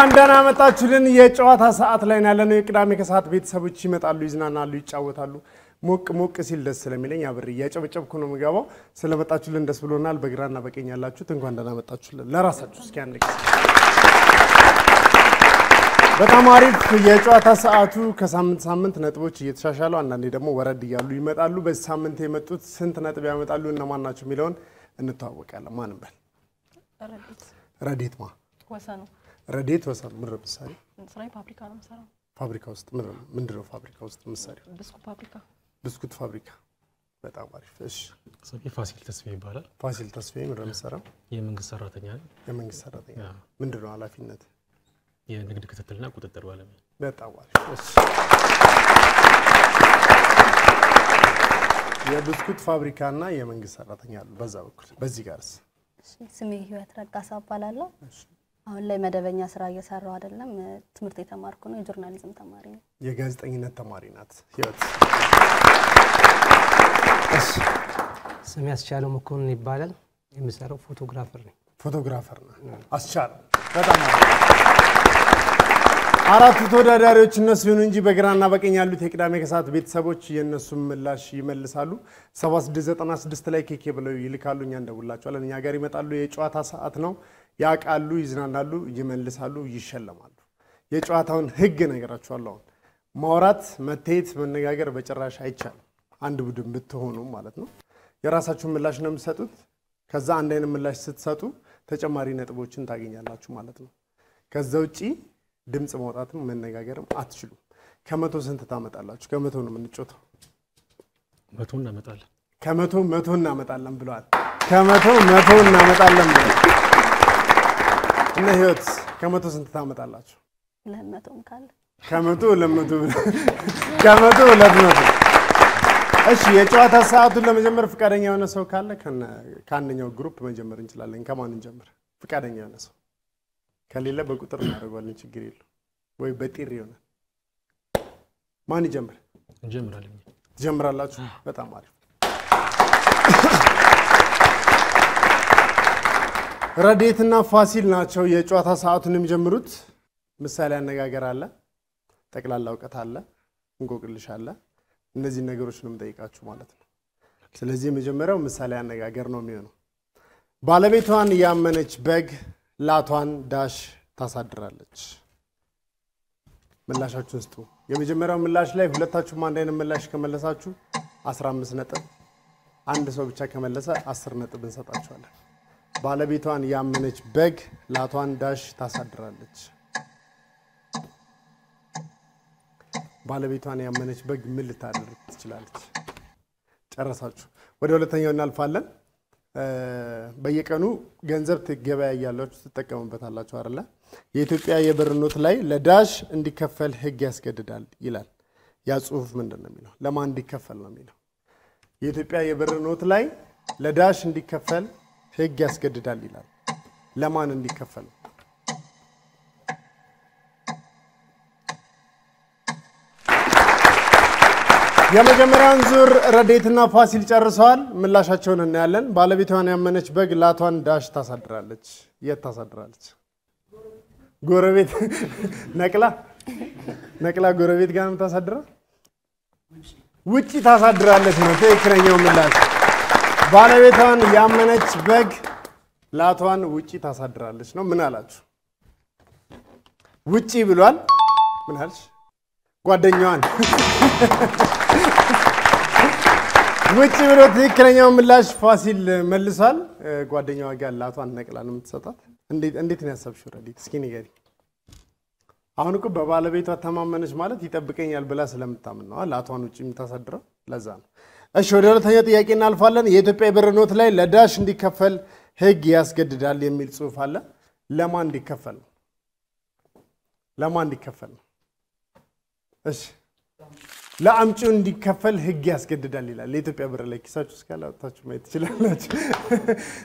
እንኳን ደህና መጣችሁልን የጨዋታ ሰዓት ላይ ያለነው የቅዳሜ ከሰዓት ቤተሰቦች ይመጣሉ ይዝናናሉ ይጫወታሉ ሞቅ ሲል ደስ ስለሚለኝ አብሬ ያጨበጨብኩ ነው ምጋባው ስለመጣችሁልን ደስ ብሎናል በግራና በቀኝ ያላችሁት እንኳን ደህና መጣችሁልን ለራሳችሁ እስኪ አንድ በጣም አሪፍ የጨዋታ ሰዓቱ ከሳምንት ነጥቦች እየተሻሻሉ አንዳንዴ ደግሞ ወረድ ይያሉ ይመጣሉ በዚህ ሳምንት የመጡት ስንት ነጥብ ያመጣሉ እና ማን ናቸው ሚሊዮን እንተዋወቃለን ማን በል ረዲት ማ ወሰኑ ረዲት ወሰኑ ምን ረብሳሪ ስራይ ፋብሪካ ነው ሰራው ፋብሪካ ውስጥ ምንድነው ፋብሪካ ውስጥ ምሳሌ ብስኩት ፋብሪካ በጣም አሪፍ እሺ ሰፊ ፋሲል ተስፋዬ ይባላል ፋሲል ተስፋዬ ምን ረምሰራው የመንግስት ሰራተኛ ምንድነው ኃላፊነት የንግድ ክትትልና ቁጥጥር ባለሙያ በጣም አሪፍ እሺ የብስኩት ፋብሪካና የመንግስት ሰራተኛ አሉ በዛ በኩል በዚህ ጋርስ ስሜ ህይወት ረጋሳ ባላለው አሁን ላይ መደበኛ ስራ እየሰራው አይደለም ትምርት የተማርኩ ነው የጆርናሊዝም ተማሪ ነኝ የጋዜጠኝነት ተማሪ ናት ህይወት ስሜ አስቻለው መኮንን ይባላል የምሰራው ፎቶግራፈር ነው አስቻለው በጣም አራቱ ተወዳዳሪዎች እነሱ ይሁን እንጂ በግራና በቀኝ ያሉት የቅዳሜ ከሰዓት ቤተሰቦች የነሱ ምላሽ ይመልሳሉ 7696 ላይ ኬኬ ብለው ይልካሉ እኛ እንደውላቸዋለን እኛ ጋር ይመጣሉ የጨዋታ ሰዓት ነው ያቃሉ ይዝናናሉ ይመልሳሉ ይሸለማሉ የጨዋታውን ህግ ነገራችኋለሁ ማውራት መቴት መነጋገር በጭራሽ አይቻልም አንድ ቡድን ብትሆኑ ማለት ነው የራሳችሁን ምላሽ ነው የምትሰጡት ከዛ አንድ አይነት ምላሽ ስትሰጡ ተጨማሪ ነጥቦችን ታገኛላችሁ ማለት ነው ከዛ ውጪ ድምጽ ማውጣትም መነጋገርም አትችሉም ከመቶ ስንት ታመጣላችሁ ከመቶ ነው የምንጮተው መቶ እናመጣለን ከመቶ እናመጣለን ብለዋል ከመቶ እናመጣለን ብለዋል እና ህይወት ከመቶ ስንት ታመጣላችሁ ለመቶም ካለ ከመቶ እሺ የጨዋታ ሰዓቱን ለመጀመር ፍቃደኛ የሆነ ሰው ካለ ከአንደኛው ግሩፕ መጀመር እንችላለን ከማን እንጀምር ፍቃደኛ የሆነ ሰው ከሌለ በቁጥር እናደርጋለን ችግር የለው ወይ በጥሪ ይሆናል ማን ይጀምር እንጀምራለን ጀምራላችሁ በጣም አሪፍ ረዲትና ፋሲል ናቸው የጨዋታ ሰዓቱን የሚጀምሩት ምሳሌ አነጋገር አለ ጠቅላላ ዕውቀት አለ እንቆቅልሽ አለ እነዚህ ነገሮች ነው የምጠይቃችሁ ማለት ነው ስለዚህ የመጀመሪያው ምሳሌ አነጋገር ነው የሚሆነው ባለቤቷን ያመነች በግ ላቷን ዳሽ ታሳድራለች ምላሻችሁን ስጡ የመጀመሪያው ምላሽ ላይ ሁለታችሁም አንድ አይነት ምላሽ ከመለሳችሁ 15 ነጥብ አንድ ሰው ብቻ ከመለሰ 10 ነጥብ እንሰጣችኋለን ባለቤቷን ያመነች በግ ላቷን ዳሽ ታሳድራለች ባለቤቷን ያመነች በግ ምን ልታደርግ ትችላለች ጨረሳችሁ ወደ ሁለተኛው እናልፋለን በየቀኑ ገንዘብ ትገበያያላችሁ ትጠቀሙበታላችሁ አይደለ የኢትዮጵያ የብር ኖት ላይ ለዳሽ እንዲከፈል ህግ ያስገድዳል ይላል ያ ጽሁፍ ምንድነው የሚለው ለማን እንዲከፈል ነው የሚለው የኢትዮጵያ የብር ኖት ላይ ለዳሽ እንዲከፈል ህግ ያስገድዳል ይላል ለማን እንዲከፈል የመጀመሪያውን ዙር ረዲትና ፋሲል ጨርሰዋል ምላሻቸውን እናያለን ባለቤቷን ያመነች በግ ላቷን ዳሽ ታሳድራለች የት ታሳድራለች ጎረቤት ነቅላ ጎረቤት ጋር ታሳድራ ውጪ ታሳድራለች ነው ትክክለኛው ምላሽ ባለቤቷን ያመነች በግ ላቷን ውጪ ታሳድራለች ነው ምን አላችሁ ውጪ ብሏል ምን አልሽ ጓደኛዋን ውጪ ብሎ ትክክለኛው ምላሽ ፋሲል መልሷል ጓደኛዋ ጋር ላቷን ነቅላ ነው የምትሰጣት እንዴት ነው ያሰብሽው ረዲት እስኪ ንገሪ አሁን እኮ በባለቤቷ ተማመነች ማለት ይጠብቀኛል ብላ ስለምታምን ነው ላቷን ውጪ የምታሳድረው ለዛ ነው እሺ ወደ ሁለተኛው ጥያቄ እናልፋለን የኢትዮጵያ ብር ኖት ላይ ለዳሽ እንዲከፈል ህግ ያስገድዳል የሚል ጽሁፍ አለ ለማን እንዲከፈል ነው እሺ ለአምጪው እንዲከፈል ህግ ያስገድዳል ይላል ለኢትዮጵያ ብር ላይ ኪሳችሁ እስካላጣችሁ ማየት ትችላላችሁ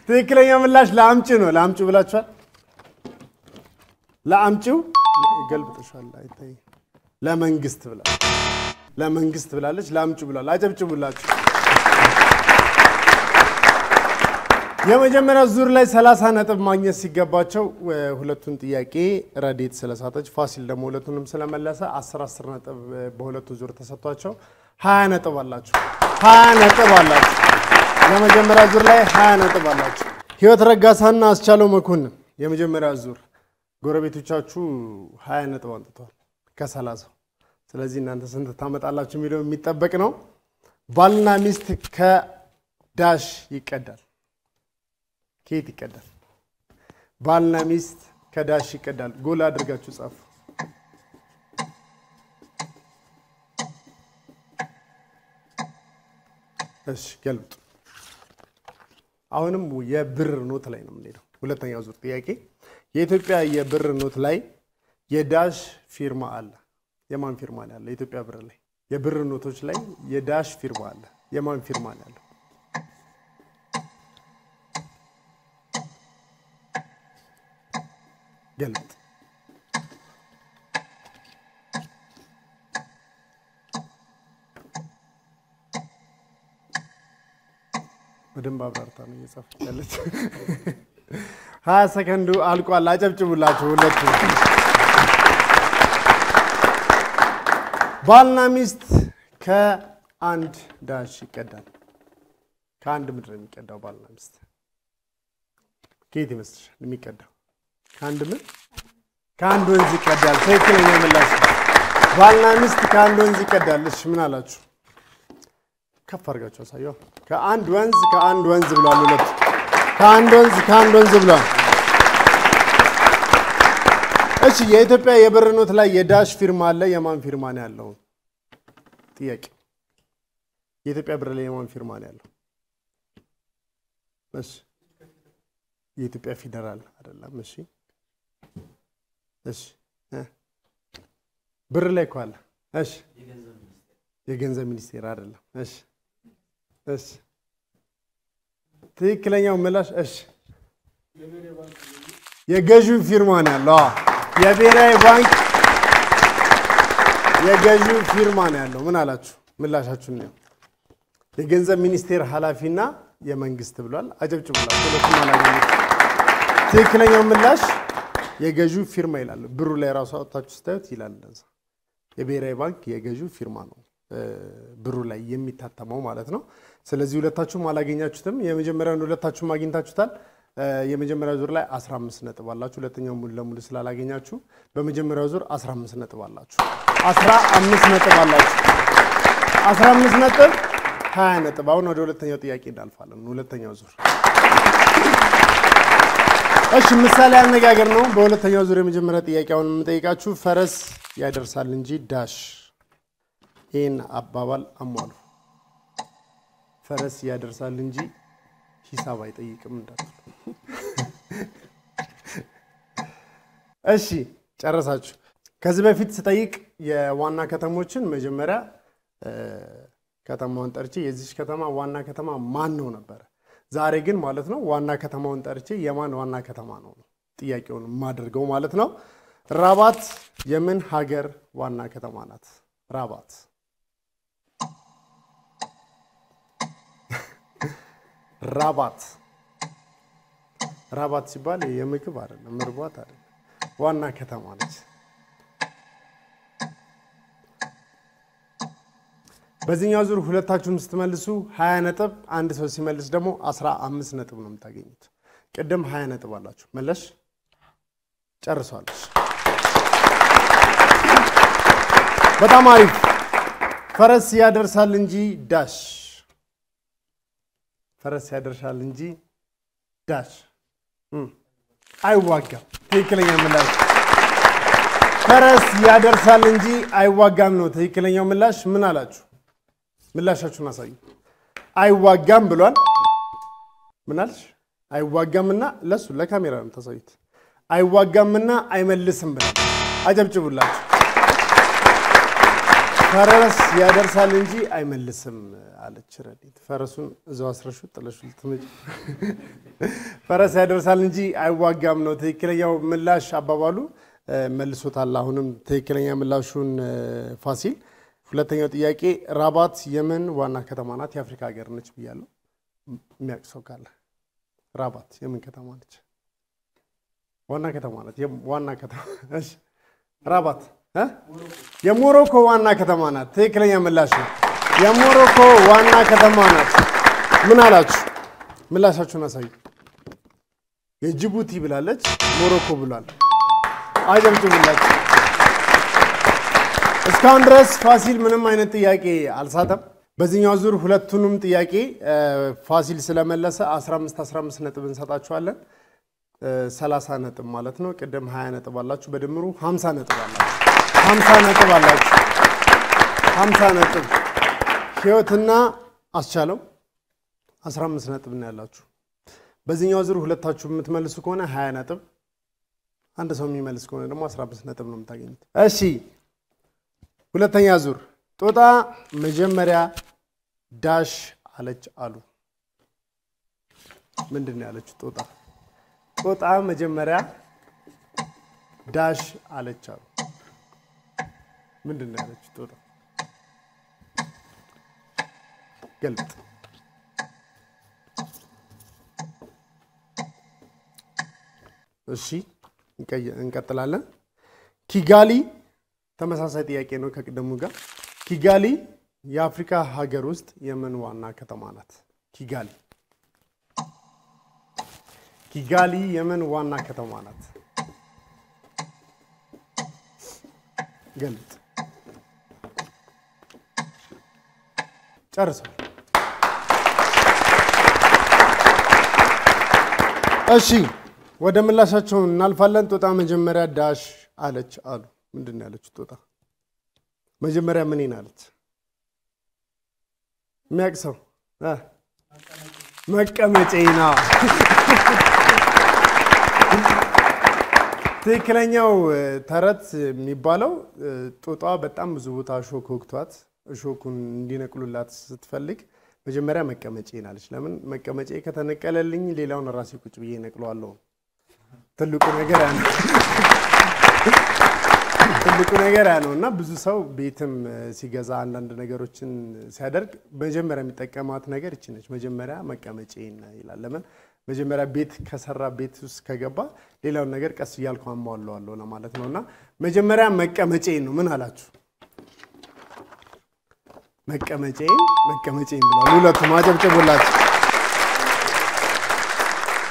ትክክለኛ ምላሽ ለአምጪው ነው ለአምጪው ብላችኋል ለአምጪው ገልብጠሻል አይታይ ለመንግስት ብላለች ለአምጪው ብሏል አጨብጭቡላችሁ የመጀመሪያው ዙር ላይ 30 ነጥብ ማግኘት ሲገባቸው ሁለቱን ጥያቄ ረዴት ስለሳተች ፋሲል ደግሞ ሁለቱንም ስለመለሰ 10 ነጥብ በሁለቱ ዙር ተሰጥቷቸው 20 ነጥብ አላቸው። 20 ነጥብ አላቸው። የመጀመሪያው ዙር ላይ 20 ነጥብ አላቸው። ህይወት ረጋሳና አስቻለው መኮንን የመጀመሪያው ዙር ጎረቤቶቻችሁ 20 ነጥብ አንጥተዋል ከ30። ስለዚህ እናንተ ስንት ታመጣላችሁ የሚለው የሚጠበቅ ነው። ባልና ሚስት ከዳሽ ይቀዳል። ከየት ይቀዳል? ባልና ሚስት ከዳሽ ይቀዳል። ጎል አድርጋችሁ ጻፉ። እሺ ገልብጡ። አሁንም የብር ኖት ላይ ነው የምንሄደው። ሁለተኛው ዙር ጥያቄ የኢትዮጵያ የብር ኖት ላይ የዳሽ ፊርማ አለ። የማን ፊርማ ነው ያለው? የኢትዮጵያ ብር ላይ የብር ኖቶች ላይ የዳሽ ፊርማ አለ። የማን ፊርማ ነው ያለው? ገልጥ። በደንብ አብራርታ ነው እየጻፈች ያለች። 20 ሰከንዱ አልቋል። አጨብጭቡላችሁ ሁለቱ። ባልና ሚስት ከአንድ ዳሽ ይቀዳል። ከአንድ ምድር የሚቀዳው ባልና ሚስት ከየት ይመስልሻል የሚቀዳው? ከአንድ ምን? ከአንድ ወንዝ ይቀዳል። ትክክለኛ ምላሽ። ባልና ሚስት ከአንድ ወንዝ ይቀዳል። እሺ ምን አላችሁ? ከፍ አድርጋችሁ አሳየው። ከአንድ ወንዝ ብሏል ሁለቱ። ከአንድ ወንዝ ብሏል። እሺ የኢትዮጵያ የብር ኖት ላይ የዳሽ ፊርማ አለ። የማን ፊርማ ነው ያለው? ጥያቄ የኢትዮጵያ ብር ላይ የማን ፊርማ ነው ያለው? እሺ የኢትዮጵያ ፌደራል አይደለም። እሺ ብር ላይ እኮ አለ። እሺ የገንዘብ ሚኒስቴር አይደለም። እሺ ትክክለኛው ምላሽ እሺ የገዢው ፊርማ ነው ያለው። የብሔራዊ ባንክ የገዢው ፊርማ ነው ያለው። ምን አላችሁ? ምላሻችሁን ነው። የገንዘብ ሚኒስቴር ኃላፊና የመንግስት ብሏል። አጨብጭቡላችሁ። ሁለቱም አላገኙት። ትክክለኛው ምላሽ የገዢው ፊርማ ይላል። ብሩ ላይ ራሱ አውጥታችሁ ስታዩት ይላል እንደዛ። የብሔራዊ ባንክ የገዢው ፊርማ ነው ብሩ ላይ የሚታተመው ማለት ነው። ስለዚህ ሁለታችሁም አላገኛችሁትም። የመጀመሪያውን ሁለታችሁም አግኝታችሁታል። የመጀመሪያው ዙር ላይ 15 ነጥብ አላችሁ። ሁለተኛው ሙሉ ለሙሉ ስላላገኛችሁ በመጀመሪያው ዙር 15 ነጥብ አላችሁ። 15 ነጥብ አላችሁ። 15 ነጥብ 20 ነጥብ። አሁን ወደ ሁለተኛው ጥያቄ እናልፋለን። ሁለተኛው ዙር እሺ ምሳሌ አነጋገር ነው። በሁለተኛው ዙር የመጀመሪያ ጥያቄውን የምጠይቃችሁ ፈረስ ያደርሳል እንጂ ዳሽ። ይሄን አባባል አሟሉ። ፈረስ ያደርሳል እንጂ ሂሳብ አይጠይቅም እንዳትሉ። እሺ ጨረሳችሁ። ከዚህ በፊት ስጠይቅ የዋና ከተሞችን መጀመሪያ ከተማውን ጠርቼ የዚህ ከተማ ዋና ከተማ ማን ነው ነበር። ዛሬ ግን ማለት ነው ዋና ከተማውን ጠርቼ የማን ዋና ከተማ ነው ጥያቄውን ማድርገው ማለት ነው። ራባት የምን ሀገር ዋና ከተማ ናት? ራባት ራባት ሲባል የምግብ አይደለም፣ ምርቧት አይደለም፣ ዋና ከተማ ነች። በዚህኛው ዙር ሁለታችሁም ስትመልሱ 20 ነጥብ፣ አንድ ሰው ሲመልስ ደግሞ 15 ነጥብ ነው የምታገኙት። ቅድም 20 ነጥብ አላችሁ መለሽ ጨርሷለች። በጣም አሪፍ። ፈረስ ያደርሳል እንጂ ዳሽ። ፈረስ ያደርሳል እንጂ ዳሽ አይዋጋም። ትክክለኛ ምላሽ ፈረስ ያደርሳል እንጂ አይዋጋም ነው ትክክለኛው ምላሽ። ምን አላችሁ? ምላሻችሁን አሳዩ። አይዋጋም ብሏል። ምን አልሽ? አይዋጋምና ለሱ ለካሜራ ነው ተሳዩት። አይዋጋምና አይመልስም ብሏል። አጨብጭቡላችሁ። ፈረስ ያደርሳል እንጂ አይመልስም አለች ረዲት። ፈረሱን እዛው አስረሹ ጥለሹ ልትመጪ። ፈረስ ያደርሳል እንጂ አይዋጋም ነው ትክክለኛው ምላሽ። አባባሉ መልሶታል። አሁንም ትክክለኛ ምላሹን ፋሲል። ሁለተኛው ጥያቄ ራባት የምን ዋና ከተማ ናት? የአፍሪካ ሀገር ነች ብያለሁ። የሚያውቅ ሰው ካለ ራባት የምን ከተማ ነች? ዋና ከተማ ናት። ዋና ከተማ እሺ ራባት የሞሮኮ ዋና ከተማ ናት። ትክክለኛ ምላሽ ነው። የሞሮኮ ዋና ከተማ ናት። ምን አላችሁ? ምላሻችሁን አሳዩ። የጅቡቲ ብላለች፣ ሞሮኮ ብሏል። አጨብጭቡላችሁ። እስካሁን ድረስ ፋሲል ምንም አይነት ጥያቄ አልሳተም። በዚህኛው ዙር ሁለቱንም ጥያቄ ፋሲል ስለመለሰ 15 ነጥብ እንሰጣችኋለን። 30 ነጥብ ማለት ነው። ቅድም 20 ነጥብ አላችሁ፣ በድምሩ 50 ነጥብ አላችሁ። 50 ነጥብ አላችሁ። 50 ነጥብ። ህይወትና አስቻለው 15 ነጥብ ነው ያላችሁ። በዚህኛው ዙር ሁለታችሁ የምትመልሱ ከሆነ 20 ነጥብ፣ አንድ ሰው የሚመልስ ከሆነ ደግሞ 15 ነጥብ ነው የምታገኙት። እሺ ሁለተኛ ዙር ጦጣ መጀመሪያ ዳሽ አለች አሉ። ምንድን ነው ያለችው ጦጣ? ጦጣ መጀመሪያ ዳሽ አለች አሉ። ምንድን ነው ያለችው ጦጣ? ገልጥ። እሺ እንቀጥላለን። ኪጋሊ ተመሳሳይ ጥያቄ ነው ከቅድሙ ጋር። ኪጋሊ የአፍሪካ ሀገር ውስጥ የምን ዋና ከተማ ናት? ኪጋሊ ኪጋሊ የምን ዋና ከተማ ናት? ገልጥ። ጨርሰው። እሺ ወደ ምላሻቸው እናልፋለን። ጦጣ መጀመሪያ ዳሽ አለች አሉ። ምንድን ነው ያለችው ጦጣ? መጀመሪያ ምን አለች? የሚያውቅ ሰው መቀመጫዬ ነው። ትክክለኛው ተረት የሚባለው ጦጣ በጣም ብዙ ቦታ እሾክ ወቅቷት እሾኩን እንዲነቅሉላት ስትፈልግ መጀመሪያ መቀመጫዬ አለች። ለምን መቀመጫዬ ከተነቀለልኝ ሌላውን ራሴ ቁጭ ብዬ ነቅለዋለሁ። ትልቁ ነገር ያ ነው። ትልቁ ነገር ያ ነው እና ብዙ ሰው ቤትም ሲገዛ አንዳንድ ነገሮችን ሲያደርግ መጀመሪያ የሚጠቀማት ነገር እቺ ነች። መጀመሪያ መቀመጫዬ ይላል። ለምን መጀመሪያ ቤት ከሰራ ቤት ውስጥ ከገባ ሌላውን ነገር ቀስ እያልኩ አሟላለሁ ለማለት ነውና መጀመሪያ መቀመጫዬ ነው። ምን አላችሁ? መቀመጫዬ ብሏል። ሁለቱም አጨብጭቡላችሁ።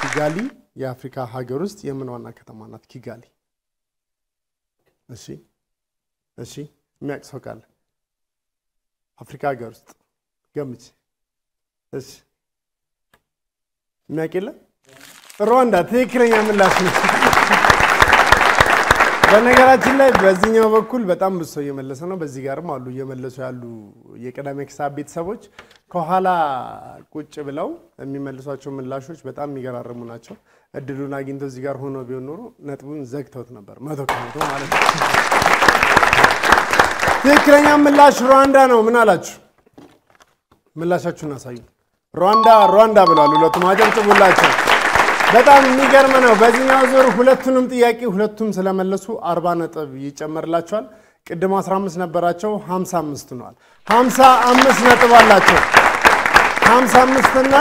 ኪጋሊ የአፍሪካ ሀገር ውስጥ የምን ዋና ከተማ ናት? ኪጋሊ። እሺ የሚያውቅ ሰው ካለ አፍሪካ ሀገር ውስጥ ገምች። እሺ የሚያውቅ የለም? ሩዋንዳ ትክክለኛ ምላሽ ነው። በነገራችን ላይ በዚህኛው በኩል በጣም ብዙ ሰው እየመለሰ ነው። በዚህ ጋርም አሉ እየመለሱ ያሉ የቅዳሜ ከሰዓት ቤተሰቦች ከኋላ ቁጭ ብለው የሚመልሷቸው ምላሾች በጣም የሚገራርሙ ናቸው። እድሉን አግኝተው እዚህ ጋር ሆኖ ቢሆን ኖሮ ነጥቡን ዘግተውት ነበር 100% ማለት ነው። ትክክለኛ ምላሽ ሩዋንዳ ነው። ምን አላችሁ? ምላሻችሁን አሳዩ። ሩዋንዳ ብለዋል። ሁለቱም አጨብጭቡላቸው። በጣም የሚገርም ነው። በዚህኛው ዙር ሁለቱንም ጥያቄ ሁለቱም ስለመለሱ 40 ነጥብ ይጨመርላቸዋል። ቅድም 15 ነበራቸው 55 ሆነዋል። 55 ነጥብ አላቸው። 55 እና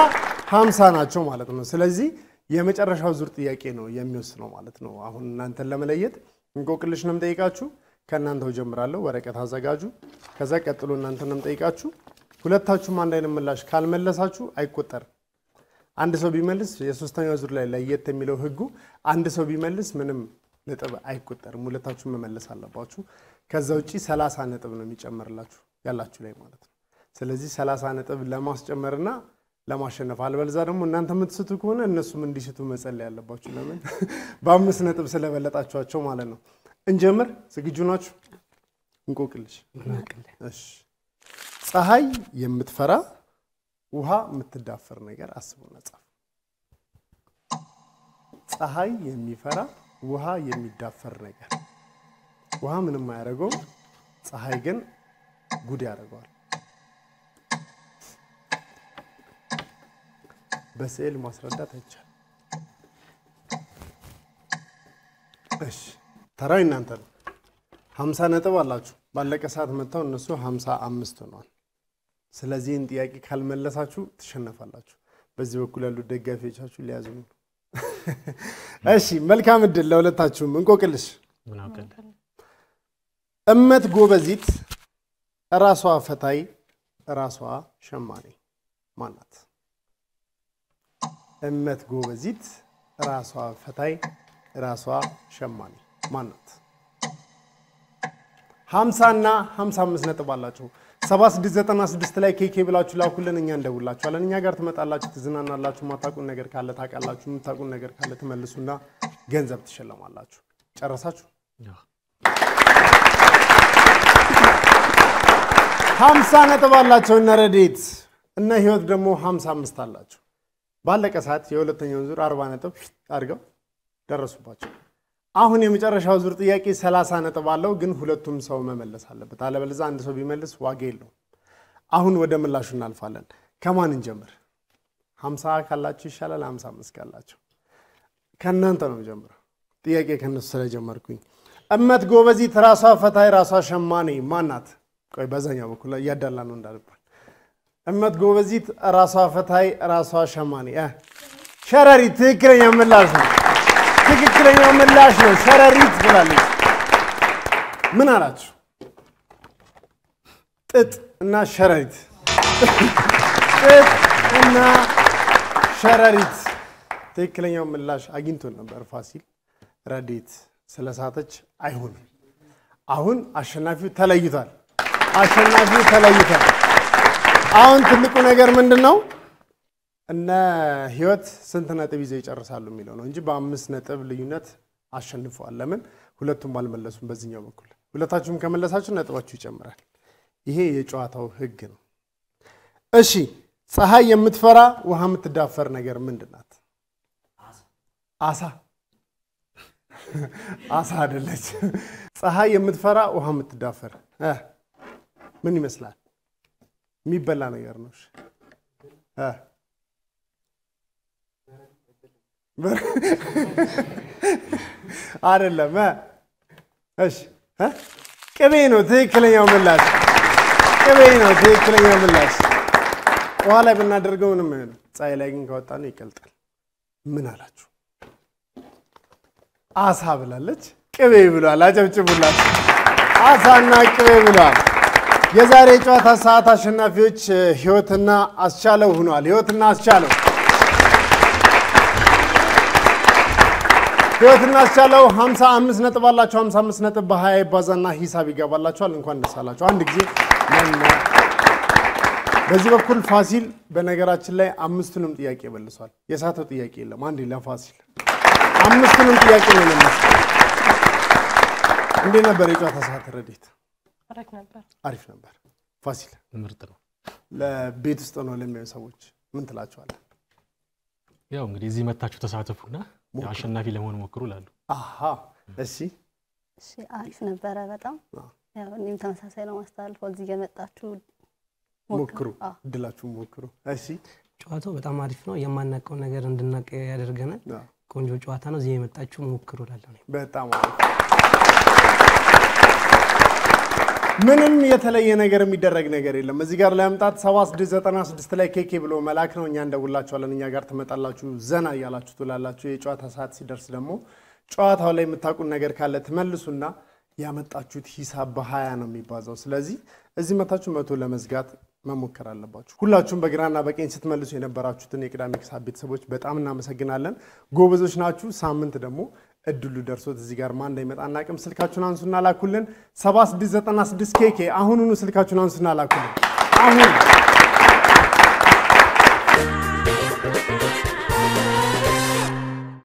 50 ናቸው ማለት ነው። ስለዚህ የመጨረሻው ዙር ጥያቄ ነው የሚወስነው ማለት ነው። አሁን እናንተን ለመለየት እንቆቅልሽ ነው የምጠይቃችሁ። ከእናንተው ጀምራለሁ። ወረቀት አዘጋጁ። ከዛ ቀጥሎ እናንተን ነው የምጠይቃችሁ። ሁለታችሁም አንድ አይነት ምላሽ ካልመለሳችሁ አይቆጠርም። አንድ ሰው ቢመልስ የሶስተኛው ዙር ላይ ለየት የሚለው ህጉ አንድ ሰው ቢመልስ ምንም ነጥብ አይቆጠርም። ሁለታችሁም መመለስ አለባችሁ። ከዛ ውጪ 30 ነጥብ ነው የሚጨመርላችሁ ያላችሁ ላይ ማለት ነው። ስለዚህ 30 ነጥብ ለማስጨመርና ለማሸነፍ አልበለዛ ደግሞ እናንተ የምትስቱ ከሆነ እነሱም እንዲስቱ መጸለይ ያለባችሁ። ለምን በ5 ነጥብ ስለበለጣችኋቸው ማለት ነው። እንጀምር። ዝግጁ ናችሁ? እንቆቅልሽ። እሺ ፀሐይ የምትፈራ ውሃ የምትዳፈር ነገር አስቡና ጻፉ። ፀሐይ የሚፈራ ውሃ የሚዳፈር ነገር። ውሃ ምንም አያደርገው፣ ፀሐይ ግን ጉድ ያደርገዋል። በስዕል ማስረዳት አይቻልም። እሺ ተራው እናንተ ነው። 50 ነጥብ አላችሁ። ባለቀ ሰዓት መጣው እነሱ 55 ሆነዋል። ስለዚህ ጥያቄ ካልመለሳችሁ ትሸነፋላችሁ። በዚህ በኩል ያሉ ደጋፊዎቻችሁ ሊያዙ ነው። እሺ መልካም እድል ለሁለታችሁም። እንቆቅልሽ ምን አውቀል እመት ጎበዚት ራሷ ፈታይ ራሷ ሸማኔ ማናት? እመት ጎበዚት ራሷ ፈታይ ራሷ ሸማኔ ማናት? 50 እና 55 ነጥብ አላችሁ። 7696 ላይ ኬኬ ብላችሁ ላኩልን፣ እኛ እንደውላችኋለን። እኛ ጋር ትመጣላችሁ፣ ትዝናናላችሁ። ማታቁን ነገር ካለ ታውቃላችሁ፣ የምታቁን ነገር ካለ ትመልሱና ገንዘብ ትሸለማላችሁ። ጨረሳችሁ? 50 ነጥብ አላቸው እነ ረዴት እና ህይወት ደግሞ 55 አላቸው። ባለቀ ሰዓት የሁለተኛውን ዙር 40 ነጥብ አድርገው ደረሱባቸው። አሁን የመጨረሻው ዙር ጥያቄ 30 ነጥብ አለው፣ ግን ሁለቱም ሰው መመለስ አለበት። አለበለዚያ አንድ ሰው ቢመልስ ዋጋ የለውም። አሁን ወደ ምላሹ እናልፋለን። ከማን እንጀምር? 50 ካላችሁ ይሻላል፣ 55 ካላችሁ ከእናንተ ነው የምጀምረው። ጥያቄ ከነሱ ስለጀመርኩኝ እመት ጎበዚት ራሷ ፈታይ ራሷ ሸማኔ ማናት? ቆይ በዛኛው በኩል እያዳላ ነው እንዳልባል። እመት ጎበዚት ራሷ ፈታይ ራሷ ሸማኔ ሸረሪት ትክክለኛ ምላሽ ነው። ትክክለኛው ምላሽ ነው። ሸረሪት ብላለች። ምን አላችሁ? ጥጥ እና ሸረሪት። ጥጥ እና ሸረሪት ትክክለኛው ምላሽ አግኝቶ ነበር ፋሲል። ረዴት ስለሳተች አይሆንም። አሁን አሸናፊው ተለይቷል። አሸናፊው ተለይቷል። አሁን ትልቁ ነገር ምንድነው? እነ ህይወት ስንት ነጥብ ይዘው ይጨርሳሉ የሚለው ነው እንጂ በ5 ነጥብ ልዩነት አሸንፈዋል። ለምን? ሁለቱም አልመለሱም። በዚህኛው በኩል ሁለታችሁም ከመለሳችሁ ነጥባችሁ ይጨምራል። ይሄ የጨዋታው ህግ ነው። እሺ ፀሐይ የምትፈራ ውሃ የምትዳፈር ነገር ምንድናት? አሳ። አሳ አይደለች። ፀሐይ የምትፈራ ውሃ የምትዳፈር ምን ይመስላል? የሚበላ ነገር ነው። አይደለም። እሺ ቅቤ ነው ትክክለኛው ምላሽ። ቅቤ ነው ትክክለኛው ምላሽ። ውሃ ላይ ብናደርገው ምንም አይሆንም። ፀሐይ ላይ ግን ካወጣነው ይቀልጣል። ምን አላችሁ? አሳ ብላለች። ቅቤ ብሏል። አጨብጭቡላት። አሳና ቅቤ ብሏል። የዛሬ ጨዋታ ሰዓት አሸናፊዎች ህይወትና አስቻለው ሆኗል። ህይወትና አስቻለው ህይወትና አስቻለው 55 ነጥብ አላቸው። 55 ነጥብ በ20 ይባዛና ሂሳብ ይገባላችኋል። እንኳን ደስ አላችሁ። አንድ ጊዜ በዚህ በኩል ፋሲል በነገራችን ላይ 5ቱንም ጥያቄ መልሷል። የሳተው ጥያቄ የለም። አንዴ ለፋሲል 5ቱንም ጥያቄ ነው የመለሰው። እንዴት ነበር የጨዋታ ሰዓት ረዴት? አሪፍ ነበር። ፋሲል ምርጥ ነው። ለቤት ውስጥ ነው ለሚያዩ ሰዎች ምን ትላቸዋለህ? ያው እንግዲህ እዚህ መታችሁ ተሳተፉና አሸናፊ ለመሆን ሞክሩ ላሉ። አሃ እሺ እሺ አሪፍ ነበረ በጣም። ያው እኔም ተመሳሳይ ነው ማስተላልፈው። እዚህ የመጣችሁ ሞክሩ፣ እድላችሁ ሞክሩ። እሺ ጨዋታው በጣም አሪፍ ነው። የማናውቀው ነገር እንድናውቅ ያደርገናል። ቆንጆ ጨዋታ ነው። እዚህ የመጣችሁ ሞክሩ ላለሁ። በጣም አሪፍ። ምንም የተለየ ነገር የሚደረግ ነገር የለም። እዚህ ጋር ለመምጣት 7696 ላይ ኬኬ ብሎ መላክ ነው። እኛ እንደውላችኋለን። እኛ ጋር ትመጣላችሁ፣ ዘና እያላችሁ ትላላችሁ። የጨዋታ ሰዓት ሲደርስ ደግሞ ጨዋታው ላይ የምታውቁን ነገር ካለ ትመልሱና ያመጣችሁት ሂሳብ በ20 ነው የሚባዛው። ስለዚህ እዚህ መታችሁ 100 ለመዝጋት መሞከር አለባችሁ። ሁላችሁም በግራና በቀኝ ስትመልሱ የነበራችሁትን የቅዳሜ ከሰዓት ቤተሰቦች በጣም እናመሰግናለን። ጎበዞች ናችሁ። ሳምንት ደግሞ እድሉ ደርሶት እዚህ ጋር ማን እንደሚመጣ እናቅም። ስልካችሁን አንሱና ላኩልን። 7696 ኬኬ አሁኑኑ ስልካችሁን አንሱና ላኩልን። አሁን